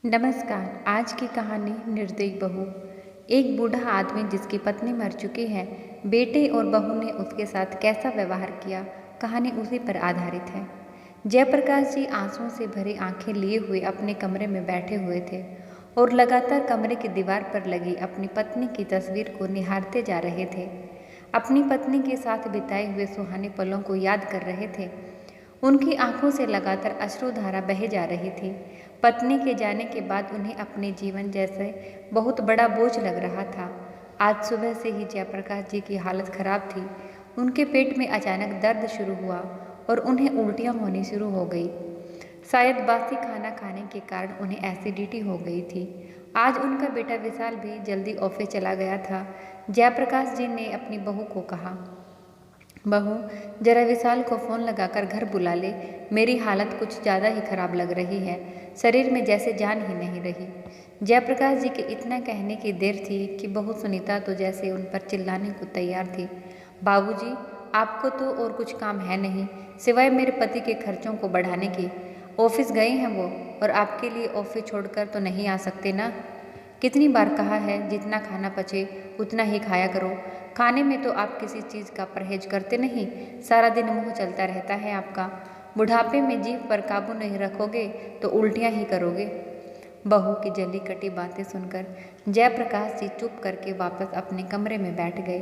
नमस्कार। आज की कहानी निर्दयी बहू। एक बूढ़ा आदमी जिसकी पत्नी मर चुकी है, बेटे और बहू ने उसके साथ कैसा व्यवहार किया, कहानी उसी पर आधारित है। जयप्रकाश जी आंसुओं से भरी आंखें लिए हुए अपने कमरे में बैठे हुए थे और लगातार कमरे की दीवार पर लगी अपनी पत्नी की तस्वीर को निहारते जा रहे थे। अपनी पत्नी के साथ बिताए हुए सुहाने पलों को याद कर रहे थे। उनकी आंखों से लगातार अश्रुधारा बहे जा रही थी। पत्नी के जाने के बाद उन्हें अपने जीवन जैसे बहुत बड़ा बोझ लग रहा था। आज सुबह से ही जयप्रकाश जी की हालत खराब थी। उनके पेट में अचानक दर्द शुरू हुआ और उन्हें उल्टियां होनी शुरू हो गई। शायद बासी खाना खाने के कारण उन्हें एसिडिटी हो गई थी। आज उनका बेटा विशाल भी जल्दी ऑफिस चला गया था। जयप्रकाश जी ने अपनी बहू को कहा, बहू, जरा विशाल को फ़ोन लगाकर घर बुला ले। मेरी हालत कुछ ज़्यादा ही खराब लग रही है। शरीर में जैसे जान ही नहीं रही। जयप्रकाश जी के इतना कहने की देर थी कि बहू सुनीता तो जैसे उन पर चिल्लाने को तैयार थी। बाबूजी, आपको तो और कुछ काम है नहीं सिवाय मेरे पति के खर्चों को बढ़ाने की। ऑफिस गए हैं वो, और आपके लिए ऑफिस छोड़कर तो नहीं आ सकते ना। कितनी बार कहा है जितना खाना पचे उतना ही खाया करो। खाने में तो आप किसी चीज़ का परहेज करते नहीं, सारा दिन मुंह चलता रहता है आपका। बुढ़ापे में जीभ पर काबू नहीं रखोगे तो उल्टियां ही करोगे। बहू की जली कटी बातें सुनकर जयप्रकाश जी चुप करके वापस अपने कमरे में बैठ गए।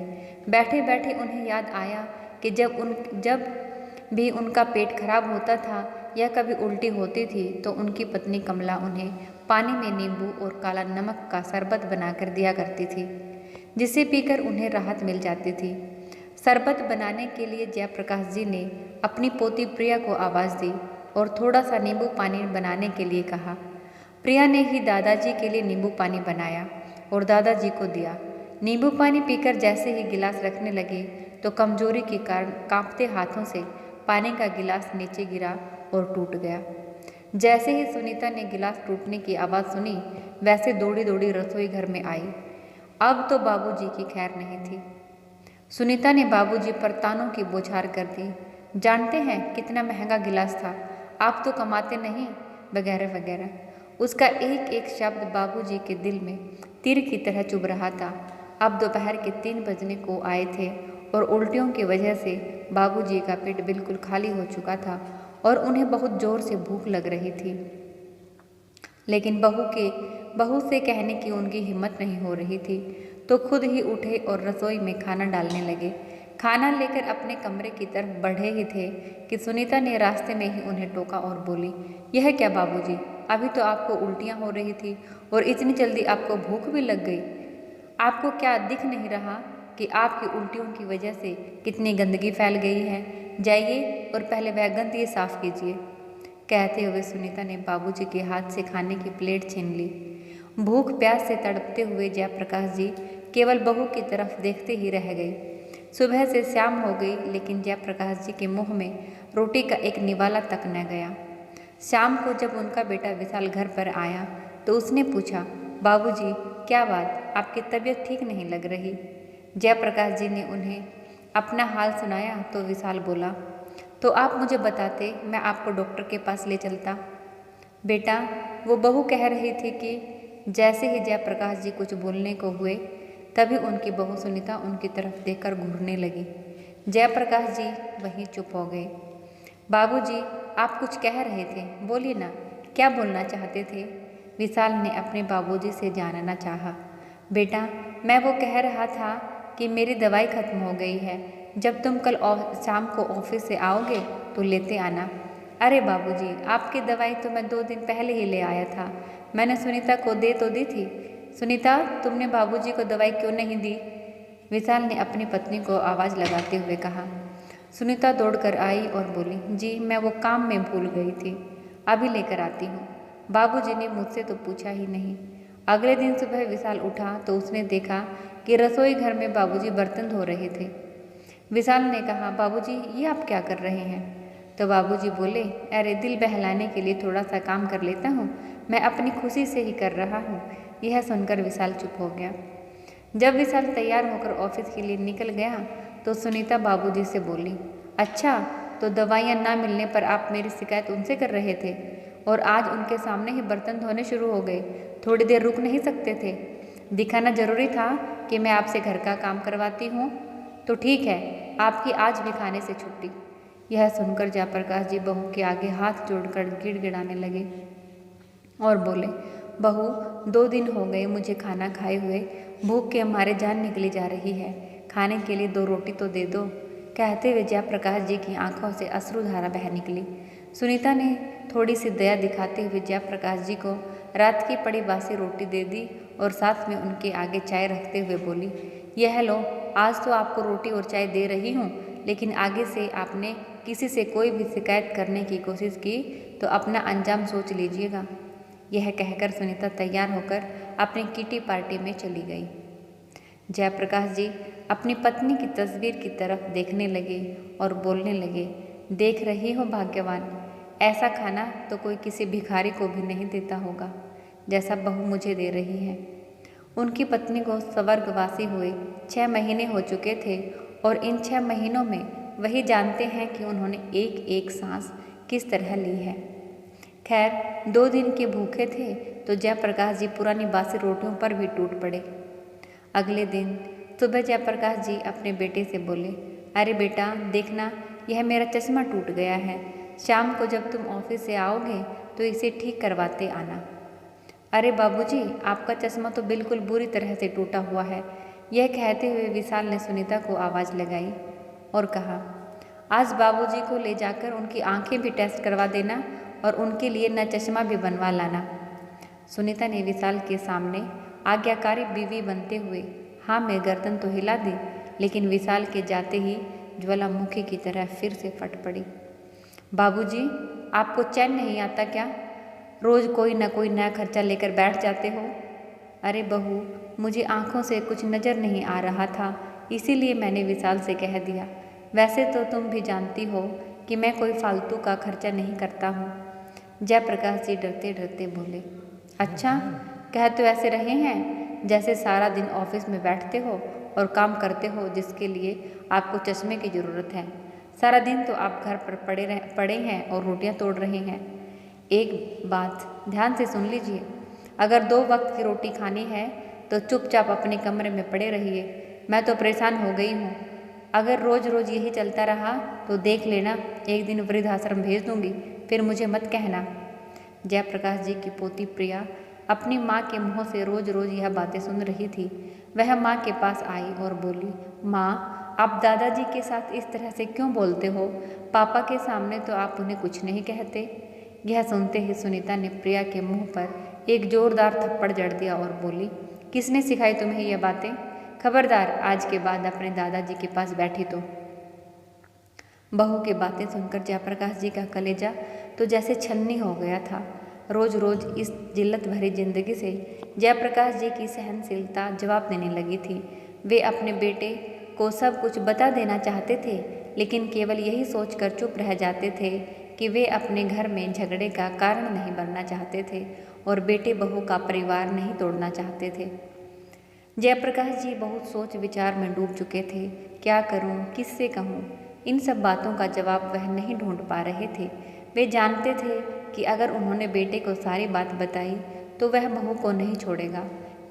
बैठे बैठे उन्हें याद आया कि जब भी उनका पेट खराब होता था या कभी उल्टी होती थी तो उनकी पत्नी कमला उन्हें पानी में नींबू और काला नमक का शरबत बनाकर दिया करती थी, जिसे पीकर उन्हें राहत मिल जाती थी। शरबत बनाने के लिए जयप्रकाश जी ने अपनी पोती प्रिया को आवाज़ दी और थोड़ा सा नींबू पानी बनाने के लिए कहा। प्रिया ने ही दादाजी के लिए नींबू पानी बनाया और दादाजी को दिया। नींबू पानी पीकर जैसे ही गिलास रखने लगे तो कमजोरी के कारण कांपते हाथों से पानी का गिलास नीचे गिरा और टूट गया। जैसे ही सुनीता ने गिलास टूटने की आवाज़ सुनी, वैसे दौड़ी दौड़ी रसोई घर में आई। अब तो बाबूजी की खैर नहीं थी। सुनीता ने बाबूजी पर तानों की बौछार कर दी। जानते हैं कितना महंगा गिलास था, आप तो कमाते नहीं, वगैरह वगैरह। उसका एक एक शब्द बाबूजी के दिल में तीर की तरह चुभ रहा था। अब दोपहर के 3 बजने को आए थे और उल्टियों की वजह से बाबूजी का पेट बिल्कुल खाली हो चुका था और उन्हें बहुत जोर से भूख लग रही थी। लेकिन बहू से कहने की उनकी हिम्मत नहीं हो रही थी, तो खुद ही उठे और रसोई में खाना डालने लगे। खाना लेकर अपने कमरे की तरफ बढ़े ही थे कि सुनीता ने रास्ते में ही उन्हें टोका और बोली, यह क्या बाबूजी, अभी तो आपको उल्टियाँ हो रही थी और इतनी जल्दी आपको भूख भी लग गई। आपको क्या दिख नहीं रहा कि आपकी उल्टियों की वजह से कितनी गंदगी फैल गई है। जाइए और पहले वह गंदगी साफ कीजिए। कहते हुए सुनीता ने बाबूजी के हाथ से खाने की प्लेट छीन ली। भूख प्यास से तड़पते हुए जयप्रकाश जी केवल बहू की तरफ देखते ही रह गए। सुबह से शाम हो गई, लेकिन जयप्रकाश जी के मुंह में रोटी का एक निवाला तक न गया। शाम को जब उनका बेटा विशाल घर पर आया तो उसने पूछा, बाबूजी, क्या बात, आपकी तबीयत ठीक नहीं लग रही। जयप्रकाश जी ने उन्हें अपना हाल सुनाया तो विशाल बोला, तो आप मुझे बताते, मैं आपको डॉक्टर के पास ले चलता। बेटा, वो बहू कह रही थी कि जैसे ही जयप्रकाश जी कुछ बोलने को हुए तभी उनकी बहू सुनीता उनकी तरफ देखकर घूरने लगी। जयप्रकाश जी वहीं चुप हो गए। बाबूजी, आप कुछ कह रहे थे, बोलिए ना, क्या बोलना चाहते थे। विशाल ने अपने बाबूजी से जानना चाहा। बेटा, मैं वो कह रहा था कि मेरी दवाई खत्म हो गई है, जब तुम कल शाम को ऑफिस से आओगे तो लेते आना। अरे बाबूजी, आपकी दवाई तो मैं 2 दिन पहले ही ले आया था, मैंने सुनीता को दे तो दी थी। सुनीता, तुमने बाबूजी को दवाई क्यों नहीं दी। विशाल ने अपनी पत्नी को आवाज़ लगाते हुए कहा। सुनीता दौड़कर आई और बोली, जी मैं वो काम में भूल गई थी, अभी लेकर आती हूँ। बाबूजी ने मुझसे तो पूछा ही नहीं। अगले दिन सुबह विशाल उठा तो उसने देखा कि रसोई घर में बाबूजी बर्तन धो रहे थे। विशाल ने कहा, बाबूजी, ये आप क्या कर रहे हैं। तो बाबूजी बोले, अरे दिल बहलाने के लिए थोड़ा सा काम कर लेता हूँ, मैं अपनी खुशी से ही कर रहा हूँ। यह सुनकर विशाल चुप हो गया। जब विशाल तैयार होकर ऑफिस के लिए निकल गया तो सुनीता बाबूजी से बोली, अच्छा, तो दवाइयाँ ना मिलने पर आप मेरी शिकायत उनसे कर रहे थे। और आज उनके सामने ही बर्तन धोने शुरू हो गए। थोड़ी देर रुक नहीं सकते थे? दिखाना जरूरी था कि मैं आपसे घर का काम करवाती हूँ। तो ठीक है, आपकी आज भी खाने से छुट्टी। यह सुनकर जयप्रकाश जी बहू के आगे हाथ जोड़कर गिड़गिड़ाने लगे और बोले, बहू 2 दिन हो गए मुझे खाना खाए हुए, भूख के मारे जान निकली जा रही है, खाने के लिए 2 रोटी तो दे दो। कहते हुए जयप्रकाश जी की आंखों से अश्रुधारा बह निकली। सुनीता ने थोड़ी सी दया दिखाते हुए जयप्रकाश जी को रात की पड़ी बासी रोटी दे दी और साथ में उनके आगे चाय रखते हुए बोली, यह लो, आज तो आपको रोटी और चाय दे रही हूँ, लेकिन आगे से आपने किसी से कोई भी शिकायत करने की कोशिश की तो अपना अंजाम सोच लीजिएगा। यह कहकर सुनीता तैयार होकर अपनी किटी पार्टी में चली गई। जयप्रकाश जी अपनी पत्नी की तस्वीर की तरफ देखने लगे और बोलने लगे, देख रही हो भाग्यवान, ऐसा खाना तो कोई किसी भिखारी को भी नहीं देता होगा जैसा बहू मुझे दे रही है। उनकी पत्नी को स्वर्गवासी हुए 6 महीने हो चुके थे और इन 6 महीनों में वही जानते हैं कि उन्होंने एक एक सांस किस तरह ली है। खैर 2 दिन के भूखे थे तो जयप्रकाश जी पुरानी बासी रोटियों पर भी टूट पड़े। अगले दिन सुबह जयप्रकाश जी अपने बेटे से बोले, अरे बेटा देखना, यह मेरा चश्मा टूट गया है, शाम को जब तुम ऑफिस से आओगे तो इसे ठीक करवाते आना। अरे बाबूजी, आपका चश्मा तो बिल्कुल बुरी तरह से टूटा हुआ है। यह कहते हुए विशाल ने सुनीता को आवाज़ लगाई और कहा, आज बाबूजी को ले जाकर उनकी आंखें भी टेस्ट करवा देना और उनके लिए नया चश्मा भी बनवा लाना। सुनीता ने विशाल के सामने आज्ञाकारी बीवी बनते हुए हाँ में गर्दन तो हिला दी, लेकिन विशाल के जाते ही ज्वालामुखी की तरह फिर से फट पड़ी। बाबूजी, आपको चैन नहीं आता क्या? रोज कोई न कोई नया खर्चा लेकर बैठ जाते हो। अरे बहू, मुझे आंखों से कुछ नज़र नहीं आ रहा था, इसीलिए मैंने विशाल से कह दिया। वैसे तो तुम भी जानती हो कि मैं कोई फालतू का खर्चा नहीं करता हूँ। जयप्रकाश जी डरते डरते बोले, अच्छा, कह तो ऐसे रहे हैं जैसे सारा दिन ऑफिस में बैठते हो और काम करते हो जिसके लिए आपको चश्मे की ज़रूरत है। सारा दिन तो आप घर पर पड़े हैं और रोटियां तोड़ रहे हैं। एक बात ध्यान से सुन लीजिए, अगर 2 वक्त की रोटी खानी है तो चुपचाप अपने कमरे में पड़े रहिए। मैं तो परेशान हो गई हूँ। अगर रोज़ रोज़ यही चलता रहा तो देख लेना, एक दिन वृद्धाश्रम भेज दूँगी, फिर मुझे मत कहना। जयप्रकाश जी की पोती प्रिया अपनी माँ के मुँह से रोज़ रोज़ यह बातें सुन रही थी। वह माँ के पास आई और बोली, माँ, आप दादाजी के साथ इस तरह से क्यों बोलते हो? पापा के सामने तो आप उन्हें कुछ नहीं कहते। यह सुनते ही सुनीता ने प्रिया के मुंह पर एक जोरदार थप्पड़ जड़ दिया और बोली, किसने सिखाई तुम्हें यह बातें? खबरदार, आज के बाद अपने दादाजी के पास बैठी तो। बहू की बातें सुनकर जयप्रकाश जी का कलेजा तो जैसे छलनी हो गया था। रोज रोज इस जिल्लत भरी जिंदगी से जयप्रकाश जी की सहनशीलता जवाब देने लगी थी। वे अपने बेटे को सब कुछ बता देना चाहते थे, लेकिन केवल यही सोचकर चुप रह जाते थे कि वे अपने घर में झगड़े का कारण नहीं बनना चाहते थे और बेटे बहू का परिवार नहीं तोड़ना चाहते थे। जयप्रकाश जी बहुत सोच विचार में डूब चुके थे। क्या करूं, किससे कहूं? इन सब बातों का जवाब वह नहीं ढूंढ पा रहे थे। वे जानते थे कि अगर उन्होंने बेटे को सारी बात बताई तो वह बहू को नहीं छोड़ेगा।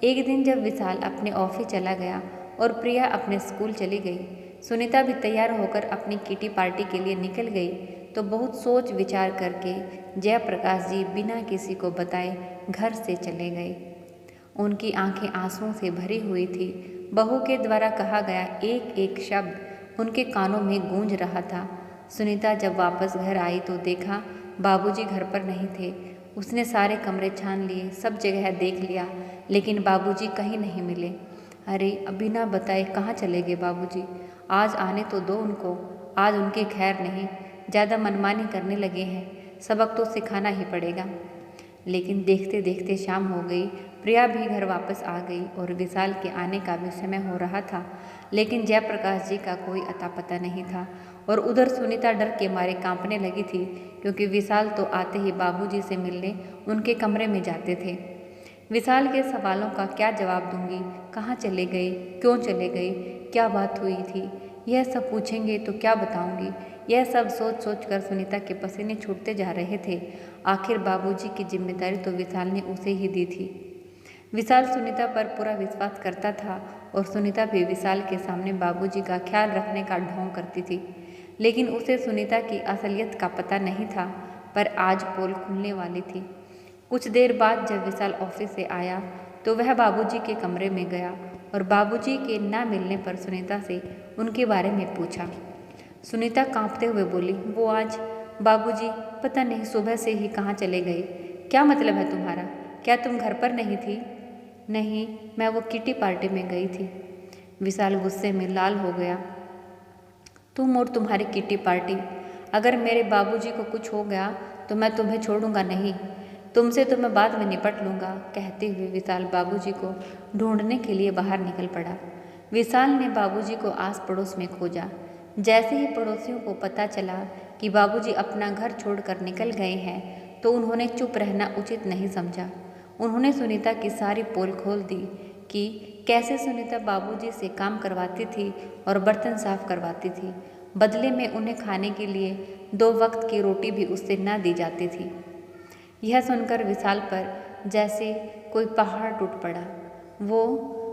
एक दिन जब विशाल अपने ऑफिस चला गया और प्रिया अपने स्कूल चली गई, सुनीता भी तैयार होकर अपनी किटी पार्टी के लिए निकल गई, तो बहुत सोच विचार करके जयप्रकाश जी बिना किसी को बताए घर से चले गए। उनकी आंखें आंसुओं से भरी हुई थी। बहू के द्वारा कहा गया एक एक शब्द उनके कानों में गूंज रहा था। सुनीता जब वापस घर आई तो देखा बाबूजी घर पर नहीं थे। उसने सारे कमरे छान लिए, सब जगह देख लिया, लेकिन बाबूजी कहीं नहीं मिले। अरे, बिना बताए कहाँ चले गए बाबूजी? आज आने तो दो उनको, आज उनकी खैर नहीं, ज़्यादा मनमानी करने लगे हैं, सबक तो सिखाना ही पड़ेगा। लेकिन देखते देखते शाम हो गई। प्रिया भी घर वापस आ गई और विशाल के आने का भी समय हो रहा था, लेकिन जयप्रकाश जी का कोई अता पता नहीं था। और उधर सुनीता डर के मारे कांपने लगी थी, क्योंकि विशाल तो आते ही बाबूजी से मिलने उनके कमरे में जाते थे। विशाल के सवालों का क्या जवाब दूंगी? कहाँ चले गए? क्यों चले गए? क्या बात हुई थी? यह सब पूछेंगे तो क्या बताऊंगी? यह सब सोच सोच कर सुनीता के पसीने छूटते जा रहे थे। आखिर बाबूजी की जिम्मेदारी तो विशाल ने उसे ही दी थी। विशाल सुनीता पर पूरा विश्वास करता था और सुनीता भी विशाल के सामने बाबूजी का ख्याल रखने का ढोंग करती थी। लेकिन उसे सुनीता की असलियत का पता नहीं था, पर आज पोल खुलने वाली थी। कुछ देर बाद जब विशाल ऑफिस से आया तो वह बाबूजी के कमरे में गया और बाबूजी के ना मिलने पर सुनीता से उनके बारे में पूछा। सुनीता कांपते हुए बोली, वो आज बाबूजी पता नहीं सुबह से ही कहाँ चले गए। क्या मतलब है तुम्हारा? क्या तुम घर पर नहीं थी? नहीं, मैं वो किटी पार्टी में गई थी। विशाल गुस्से में लाल हो गया। तुम और तुम्हारी किटी पार्टी, अगर मेरे बाबूजी को कुछ हो गया तो मैं तुम्हें छोड़ूंगा नहीं। तुमसे तो मैं बाद में निपट लूँगा, कहते हुए विशाल बाबूजी को ढूंढने के लिए बाहर निकल पड़ा। विशाल ने बाबूजी को आस पड़ोस में खोजा। जैसे ही पड़ोसियों को पता चला कि बाबूजी अपना घर छोड़कर निकल गए हैं तो उन्होंने चुप रहना उचित नहीं समझा। उन्होंने सुनीता की सारी पोल खोल दी कि कैसे सुनीता बाबूजी से काम करवाती थी और बर्तन साफ करवाती थी। बदले में उन्हें खाने के लिए 2 वक्त की रोटी भी उससे न दी जाती थी। यह सुनकर विशाल पर जैसे कोई पहाड़ टूट पड़ा।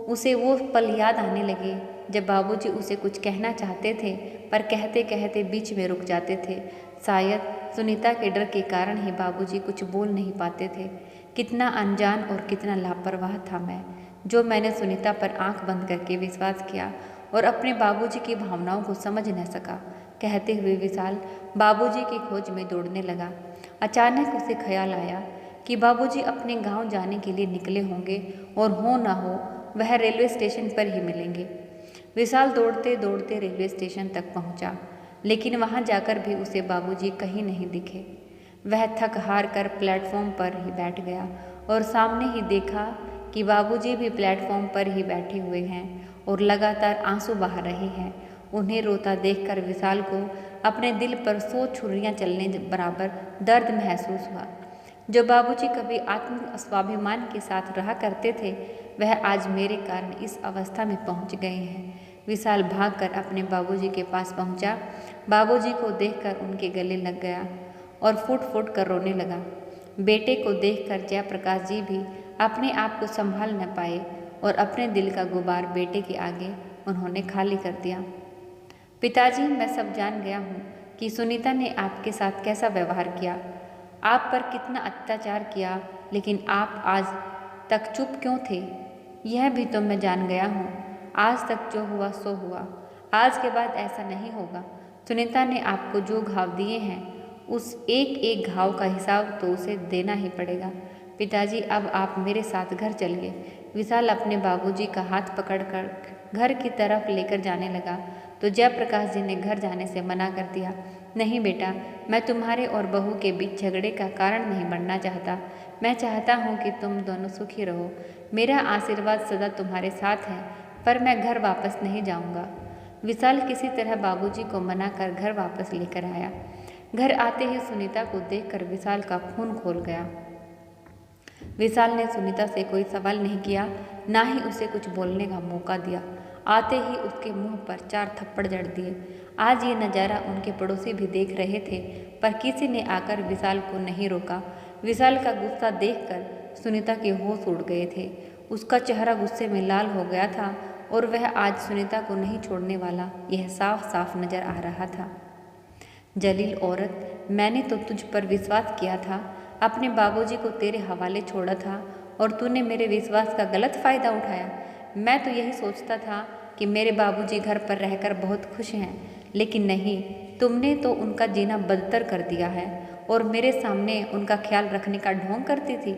उसे वो पल याद आने लगे जब बाबूजी उसे कुछ कहना चाहते थे पर कहते कहते बीच में रुक जाते थे। शायद सुनीता के डर के कारण ही बाबूजी कुछ बोल नहीं पाते थे। कितना अनजान और कितना लापरवाह था मैं, जो मैंने सुनीता पर आंख बंद करके विश्वास किया और अपने बाबूजी की भावनाओं को समझ न सका, कहते हुए विशाल बाबूजी की खोज में दौड़ने लगा। अचानक उसे ख्याल आया कि बाबूजी अपने गांव जाने के लिए निकले होंगे और हो ना हो वह रेलवे स्टेशन पर ही मिलेंगे। विशाल दौड़ते दौड़ते रेलवे स्टेशन तक पहुंचा, लेकिन वहां जाकर भी उसे बाबूजी कहीं नहीं दिखे। वह थक हार कर प्लेटफॉर्म पर ही बैठ गया और सामने ही देखा कि बाबूजी भी प्लेटफॉर्म पर ही बैठे हुए हैं और लगातार आंसू बहा रहे हैं। उन्हें रोता देखकर विशाल को अपने दिल पर 100 छुरियां चलने बराबर दर्द महसूस हुआ। जो बाबूजी कभी आत्म स्वाभिमान के साथ रहा करते थे, वह आज मेरे कारण इस अवस्था में पहुंच गए हैं। विशाल भागकर अपने बाबूजी के पास पहुंचा। बाबूजी को देखकर उनके गले लग गया और फुट फुट कर रोने लगा। बेटे को देखकर जयप्रकाश जी भी अपने आप को संभाल न पाए और अपने दिल का गुबार बेटे के आगे उन्होंने खाली कर दिया। पिताजी, मैं सब जान गया हूँ कि सुनीता ने आपके साथ कैसा व्यवहार किया, आप पर कितना अत्याचार किया, लेकिन आप आज तक चुप क्यों थे? यह भी तो मैं जान गया हूँ। आज तक जो हुआ सो हुआ, आज के बाद ऐसा नहीं होगा। सुनीता ने आपको जो घाव दिए हैं, उस एक एक घाव का हिसाब तो उसे देना ही पड़ेगा। पिताजी, अब आप मेरे साथ घर चलिए। विशाल अपने बाबूजी का हाथ पकड़कर घर की तरफ लेकर जाने लगा तो जयप्रकाश जी ने घर जाने से मना कर दिया। नहीं बेटा, मैं तुम्हारे और बहू के बीच झगड़े का कारण नहीं बनना चाहता। मैं चाहता हूँ कि तुम दोनों सुखी रहो। मेरा आशीर्वाद सदा तुम्हारे साथ है, पर मैं घर वापस नहीं जाऊँगा। विशाल किसी तरह बाबूजी को मनाकर घर वापस लेकर आया। घर आते ही सुनीता को देखकर विशाल का खून खौल गया। विशाल ने सुनीता से कोई सवाल नहीं किया, ना ही उसे कुछ बोलने का मौका दिया। आते ही उसके मुंह पर 4 थप्पड़ जड़ दिए। आज ये नज़ारा उनके पड़ोसी भी देख रहे थे, पर किसी ने आकर विशाल को नहीं रोका। विशाल का गुस्सा देखकर सुनीता के होश उड़ गए थे। उसका चेहरा गुस्से में लाल हो गया था और वह आज सुनीता को नहीं छोड़ने वाला, यह साफ साफ नजर आ रहा था। जलील औरत, मैंने तो तुझ पर विश्वास किया था, अपने बाबूजी को तेरे हवाले छोड़ा था और तूने मेरे विश्वास का गलत फ़ायदा उठाया। मैं तो यही सोचता था कि मेरे बाबूजी घर पर रहकर बहुत खुश हैं, लेकिन नहीं, तुमने तो उनका जीना बदतर कर दिया है और मेरे सामने उनका ख्याल रखने का ढोंग करती थी।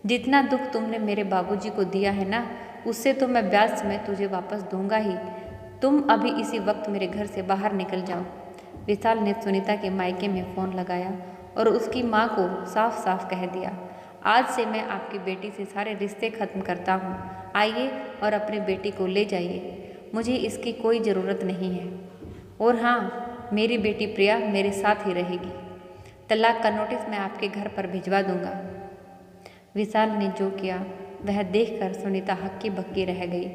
जितना दुख तुमने मेरे बाबूजी को दिया है ना, उससे तो मैं ब्याज में तुझे वापस दूंगा ही। तुम अभी इसी वक्त मेरे घर से बाहर निकल जाओ। विशाल ने सुनीता के मायके में फ़ोन लगाया और उसकी माँ को साफ साफ कह दिया, आज से मैं आपकी बेटी से सारे रिश्ते ख़त्म करता हूँ। आइए और अपने बेटी को ले जाइए, मुझे इसकी कोई ज़रूरत नहीं है। और हाँ, मेरी बेटी प्रिया मेरे साथ ही रहेगी। तलाक का नोटिस मैं आपके घर पर भिजवा दूंगा। विशाल ने जो किया वह देखकर सुनीता हक्की बक्की रह गई।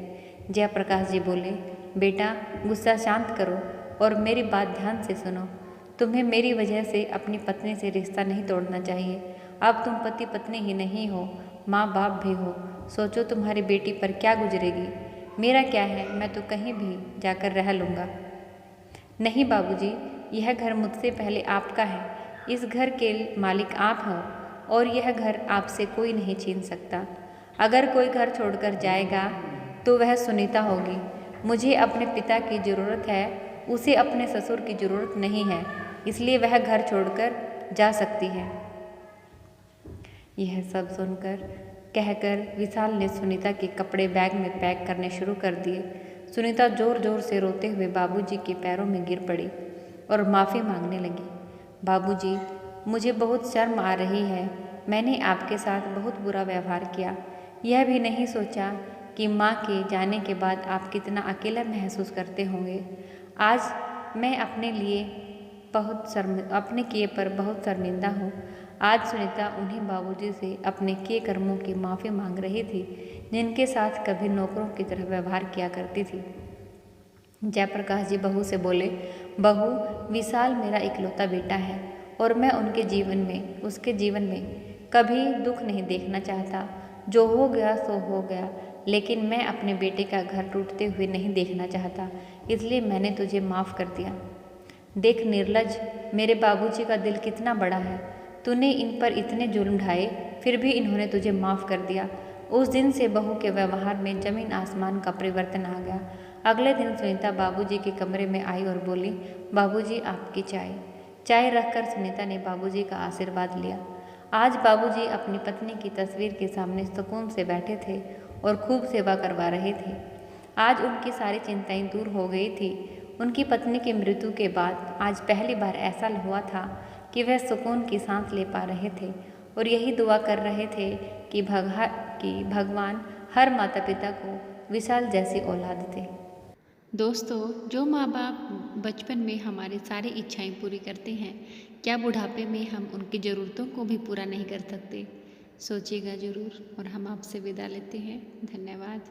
जयप्रकाश जी बोले, बेटा गुस्सा शांत करो और मेरी बात ध्यान से सुनो। तुम्हें मेरी वजह से अपनी पत्नी से रिश्ता नहीं तोड़ना चाहिए। अब तुम पति पत्नी ही नहीं हो, माँ बाप भी हो। सोचो तुम्हारी बेटी पर क्या गुजरेगी। मेरा क्या है, मैं तो कहीं भी जाकर रह लूँगा। नहीं बाबूजी, यह घर मुझसे पहले आपका है। इस घर के मालिक आप हो और यह घर आपसे कोई नहीं छीन सकता। अगर कोई घर छोड़कर जाएगा तो वह सुनीता होगी। मुझे अपने पिता की ज़रूरत है, उसे अपने ससुर की ज़रूरत नहीं है, इसलिए वह घर छोड़कर जा सकती है। यह सब सुनकर कहकर विशाल ने सुनीता के कपड़े बैग में पैक करने शुरू कर दिए। सुनीता जोर जोर से रोते हुए बाबूजी के पैरों में गिर पड़ी और माफ़ी मांगने लगी। बाबूजी, मुझे बहुत शर्म आ रही है। मैंने आपके साथ बहुत बुरा व्यवहार किया। यह भी नहीं सोचा कि माँ के जाने के बाद आप कितना अकेला महसूस करते होंगे। आज मैं अपने किए पर बहुत शर्मिंदा हूँ। आज सुनीता उन्हीं बाबूजी से अपने किए कर्मों की माफ़ी मांग रही थी, जिनके साथ कभी नौकरों की तरह व्यवहार किया करती थी। जयप्रकाश जी बहू से बोले, बहू, विशाल मेरा इकलौता बेटा है और मैं उसके जीवन में कभी दुख नहीं देखना चाहता। जो हो गया सो हो गया, लेकिन मैं अपने बेटे का घर टूटते हुए नहीं देखना चाहता, इसलिए मैंने तुझे माफ़ कर दिया। देख निर्लज, मेरे बाबूजी का दिल कितना बड़ा है। तूने इन पर इतने जुल्म ढाए, फिर भी इन्होंने तुझे माफ़ कर दिया। उस दिन से बहू के व्यवहार में जमीन आसमान का परिवर्तन आ गया। अगले दिन सुनीता बाबूजी के कमरे में आई और बोली, बाबूजी आपकी चाय। चाय रखकर सुनीता ने बाबूजी का आशीर्वाद लिया। आज बाबूजी अपनी पत्नी की तस्वीर के सामने सुकून से बैठे थे और खूब सेवा करवा रहे थे। आज उनकी सारी चिंताएं दूर हो गई थी। उनकी पत्नी की मृत्यु के बाद आज पहली बार ऐसा हुआ था कि वह सुकून की सांस ले पा रहे थे और यही दुआ कर रहे थे कि भगवान हर माता पिता को विशाल जैसी औलाद दे। दोस्तों, जो माँ बाप बचपन में हमारी सारी इच्छाएं पूरी करते हैं, क्या बुढ़ापे में हम उनकी ज़रूरतों को भी पूरा नहीं कर सकते? सोचिएगा ज़रूर और हम आपसे विदा लेते हैं। धन्यवाद।